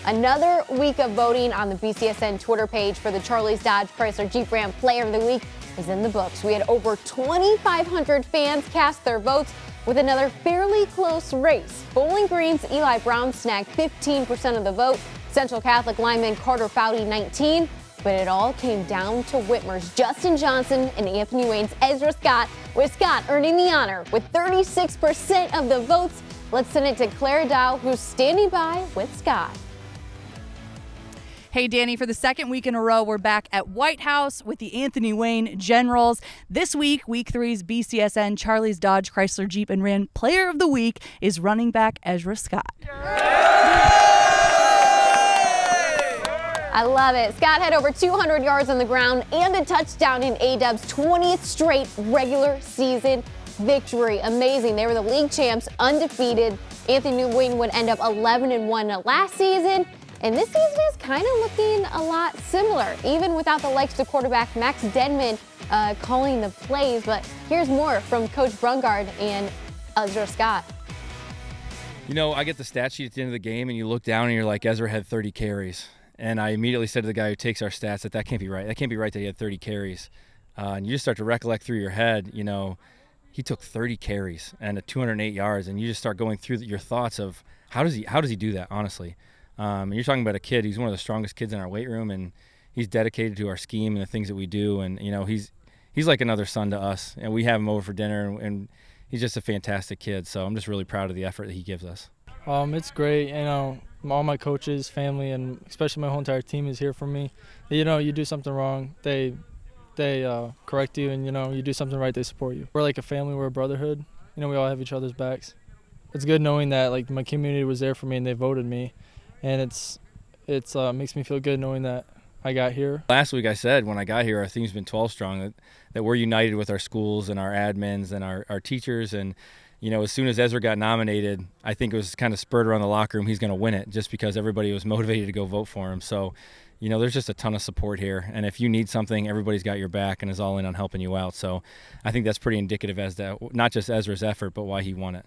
Another week of voting on the BCSN Twitter page for the Charlie's Dodge Chrysler Jeep Ram Player of the Week is in the books. We had over 2,500 fans cast their votes with another fairly close race. Bowling Green's Eli Brown snagged 15% of the vote. Central Catholic lineman Carter Foudy 19%. But it all came down to Whitmer's Justin Johnson and Anthony Wayne's Ezra Scott, with Scott earning the honor with 36% of the votes. Let's send it to Claire Dow, who's standing by with Scott. Hey, Danny, for the second week in a row, we're back at White House with the Anthony Wayne Generals. This week, Week 3's BCSN Charlie's Dodge Chrysler Jeep and Ram Player of the Week is running back Ezra Scott. I love it. Scott had over 200 yards on the ground and a touchdown in A-Dub's 20th straight regular season victory. Amazing. They were the league champs, undefeated. Anthony Wayne would end up 11-1 last season. And this season is kind of looking a lot similar, even without the likes of quarterback Max Denman calling the plays. But here's more from Coach Brungard and Ezra Scott. You know, I get the stat sheet at the end of the game, and you look down and you're like, Ezra had 30 carries. And I immediately said to the guy who takes our stats that can't be right. That can't be right that he had 30 carries. And you just start to recollect through your head, you know, he took 30 carries and 208 yards, and you just start going through your thoughts of how does he do that, honestly. And you're talking about a kid. He's one of the strongest kids in our weight room, and he's dedicated to our scheme and the things that we do. And you know, he's like another son to us. And we have him over for dinner, and he's just a fantastic kid. So I'm just really proud of the effort that he gives us. It's great. You know, all my coaches, family, and especially my whole entire team is here for me. You know, you do something wrong, they correct you, and you know, you do something right, they support you. We're like a family. We're a brotherhood. You know, we all have each other's backs. It's good knowing that like my community was there for me and they voted me. And it's makes me feel good knowing that I got here. Last week I said when I got here, our team's been 12 strong, that we're united with our schools and our admins and our teachers. And, you know, as soon as Ezra got nominated, I think it was kind of spurred around the locker room, he's going to win it, just because everybody was motivated to go vote for him. So, you know, there's just a ton of support here. And if you need something, everybody's got your back and is all in on helping you out. So I think that's pretty indicative as to not just Ezra's effort, but why he won it.